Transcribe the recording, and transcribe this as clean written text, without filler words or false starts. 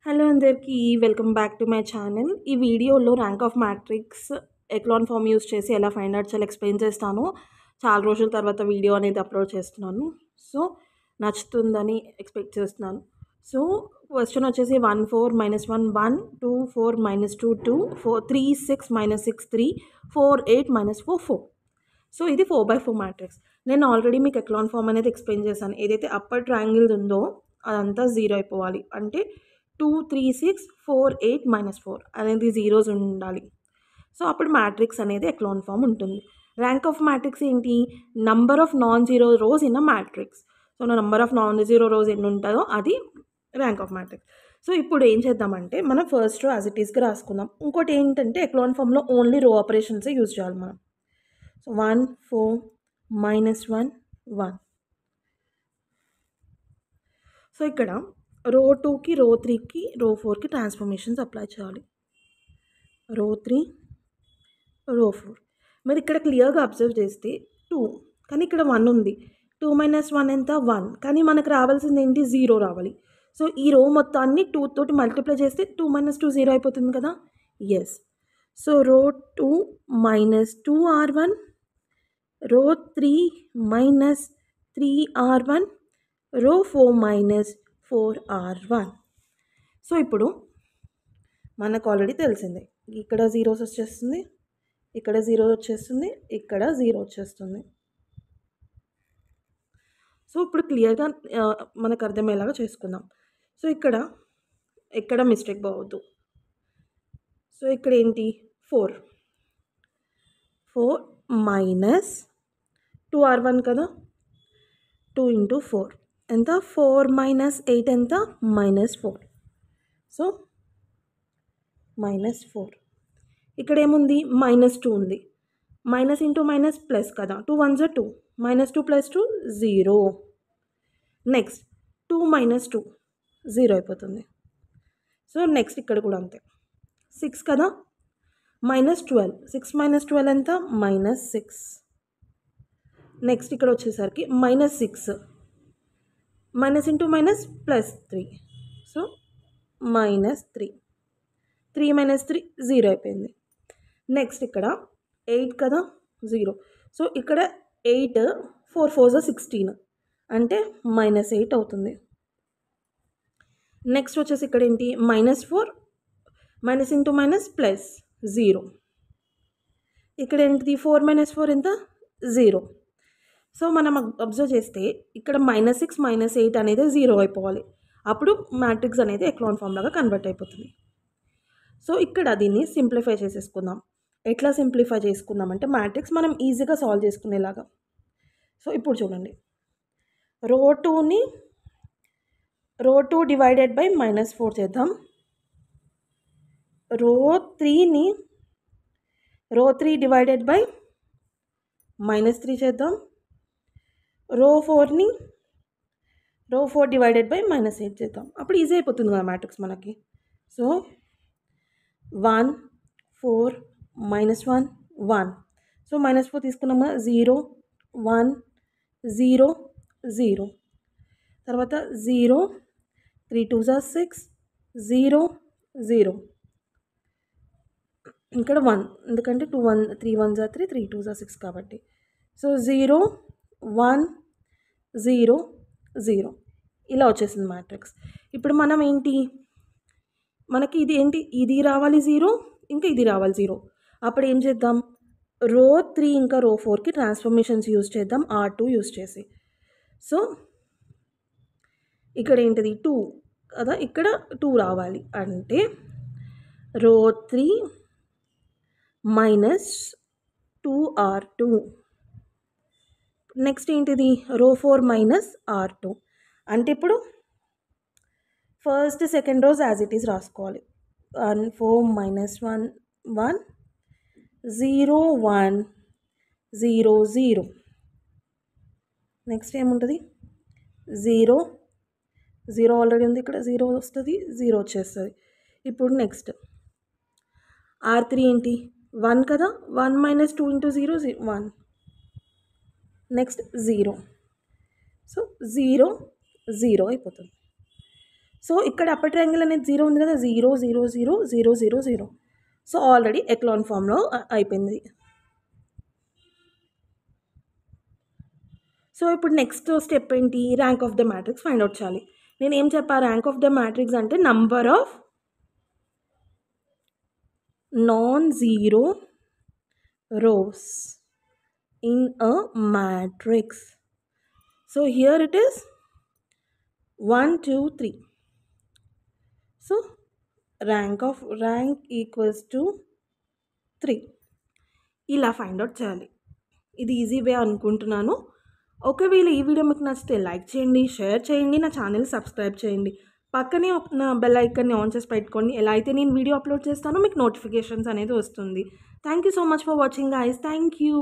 Hello అందరికీ welcome back to my channel. ఈ వీడియోలో rank of matrix echelon form use చేసి ఎలా ఫైండ్ అవుట్ చేయాలో ఎక్స్ప్లెయిన్ చేస్తాను. చాలా రోజుల తర్వాత వీడియో అనేది అప్లోడ్ చేస్తున్నాను. సో నచ్చుతుందని ఎక్స్పెక్ట్ చేస్తున్నాను. సో క్వశ్చన్ వచ్చేసి 1 4 -1 1 2 4 -2 2 4 3 6 -6 3 4 8 -4 4. సో ఇది 4x4 మ్యాట్రిక్స్. నేను ఆల్రెడీ మీకు ఎక్లాన్ ఫామ్ అనేది ఎక్స్ప్లెయిన్ చేశాను. ఏదైతే అప్పర్ ట్రయాంగిల్ ఉందో అదంతా 0 అయిపోవాలి. అంటే 2 3 6 4 8 -4 అనేది జీరోస్ ఉండాలి. సో అప్పుడు మ్యాట్రిక్స్ అనేది ఎక్లాన్ ఫామ్ ఉంటుంది. ర్యాంక్ ఆఫ్ మ్యాట్రిక్స్ ఏంటి? Number of non zero rows in a matrix. So number of non zero rose ఎన్ని ఉంటుందో అది ర్యాంక్ ఆఫ్ మ్యాట్రిక్స్. సో ఇప్పుడు ఏం చేద్దామంటే మనం ఫస్ట్ రో యాజ్ ఇట్ ఈస్గా రాసుకుందాం. ఇంకోటి ఏంటంటే ఎక్లాన్ ఫామ్లో ఓన్లీ రో ఆపరేషన్సే యూజ్ చేయాలి మనం. సో 1 4 -1 1. సో ఇక్కడ రో 2కి రో 3కి రో 4కి ట్రాన్స్ఫర్మేషన్స్ అప్లై చేయాలి. రో 3 రో 4. మరి ఇక్కడ క్లియర్గా అబ్జర్వ్ చేస్తే 2 కానీ ఇక్కడ 1 ఉంది. 2 - 1 ఎంత? 1. కానీ మనకు రావాల్సింది ఏంటి? 0 రావాలి. సో ఈ రో మొత్తాన్ని 2 తోటి మల్టిప్లై చేస్తే 2 - 2 0 అయిపోతుంది కదా. ఎస్. సో రో 2 -2r1, రో 3 -3r1, రో 4 -4r1. సో ఇప్పుడు మనకు ఆల్రెడీ తెలిసిందే, ఇక్కడ జీరోస్ వచ్చేస్తుంది, ఇక్కడ జీరో వచ్చేస్తుంది, ఇక్కడ జీరో వచ్చేస్తుంది. సో ఇప్పుడు క్లియర్గా మనకు అర్థమయ్యేలాగా చేసుకుందాం. సో ఎక్కడ మిస్టేక్ పోవద్దు. సో ఇక్కడ ఏంటి? 4 -2r1 కదా. 2 × 4 ఎంత? 4 - 8 ఎంత? -4. సో -4. ఇక్కడ ఏముంది? -2 ఉంది. మైనస్ ఇంటూ మైనస్ ప్లస్ కదా. 2 1s are 2. -2 + 2 0. నెక్స్ట్ 2 - 2 0 అయిపోతుంది. సో నెక్స్ట్ ఇక్కడ కూడా అంతే. 6 కదా. -12. 6 - 12 ఎంత? -6. నెక్స్ట్ ఇక్కడ వచ్చేసరికి -6. Minus into minus plus 3. So -3. 3 - 3 0 అయిపోయింది. నెక్స్ట్ ఇక్కడ 8 కదా. 0. సో ఇక్కడ 8 4 4s are 16 అంటే -8 అవుతుంది. నెక్స్ట్ వచ్చేసి ఇక్కడ ఏంటి? -4 మైనస్ ఇంటూ మైనస్ ప్లస్ 0. ఇక్కడ ఏంటిది? 4 - 4 ఎంత? 0. సో మనం అబ్జర్వ్ చేస్తే ఇక్కడ -6 -8 అనేది 0 అయిపోవాలి. అప్పుడు మ్యాట్రిక్స్ అనేది ఎక్లాన్ ఫామ్ లాగా కన్వర్ట్ అయిపోతుంది. సో ఇక్కడ దీన్ని సింప్లిఫై చేసేసుకుందాం. ఎట్లా సింప్లిఫై చేసుకుందాం అంటే మ్యాట్రిక్స్ మనం ఈజీగా సాల్వ్ చేసుకునేలాగా. సో ఇప్పుడు చూడండి, రో 2 డివైడెడ్ బై -4 చేద్దాం. రో 3 డివైడెడ్ బై -3 చేద్దాం. రో 4 డివైడెడ్ బై -8 చేద్దాం. అప్పుడు ఈజీ అయిపోతుంది కదా మ్యాట్రిక్స్ మనకి. సో 1 4 -1 1. సో -4 తీసుకున్నాము. 0 1 0 0. తర్వాత 0 3 2s are 6 0 0. ఇక్కడ 1 ఎందుకంటే 3 1s are 3 3 2s are 6 కాబట్టి. సో 0 1 0 0 ఇలా వచ్చేసింది మ్యాట్రిక్స్. ఇప్పుడు మనం ఏంటి, మనకి ఇది ఏంటి? ఇది రావాలి 0, ఇంకా ఇది రావాలి 0. అప్పుడు ఏం చేద్దాం? రో 3 ఇంకా రో 4కి ట్రాన్స్ఫర్మేషన్స్ యూజ్ చేద్దాం R2 యూజ్ చేసి. సో ఇక్కడ ఏంటిది? 2 కదా. ఇక్కడ 2 రావాలి అంటే రో 3 -2r2. నెక్స్ట్ ఏంటిది? రో 4 -r2. అంటే ఇప్పుడు first second rose as it is రాసుకోవాలి. 1 4 -1 1 0 1 0 0. నెక్స్ట్ ఏముంటుంది? 0 0 ఆల్రెడీ ఉంది. ఇక్కడ 0 వస్తుంది, 0 వచ్చేస్తుంది. ఇప్పుడు నెక్స్ట్ R3 ఏంటి? 1 కదా. 1 - 2 × 0 1. నెక్స్ట్ 0. సో 0 0 అయిపోతుంది. సో ఇక్కడ అప్పర్ ట్రయాంగిల్ అనేది 0 ఉంది కదా, 0 0 0 0 0 0. సో ఆల్రెడీ ఎక్లాన్ ఫామ్లో అయిపోయింది. సో ఇప్పుడు నెక్స్ట్ స్టెప్ ఏంటి, rank of the matrix find out చేయాలి. నేను ఏం చెప్పా, ర్యాంక్ ఆఫ్ ద మ్యాట్రిక్స్ అంటే number of non zero rows in a matrix. So here it is 1 2 3. So rank equals to 3. ఇలా ఫైండ్ అవుట్ చేయాలి. ఇది ఈజీ వే అనుకుంటున్నాను. ఒకవేళ ఈ వీడియో మీకు నచ్చితే లైక్ చేయండి, షేర్ చేయండి, నా ఛానల్ సబ్స్క్రైబ్ చేయండి. పక్కనే నా బెల్ ఐకాన్ని ఆన్ చేసి పెట్టుకోండి. ఎలా అయితే నేను వీడియో అప్లోడ్ చేస్తానో మీకు నోటిఫికేషన్స్ అనేది వస్తుంది. Thank you so much for watching guys. Thank you.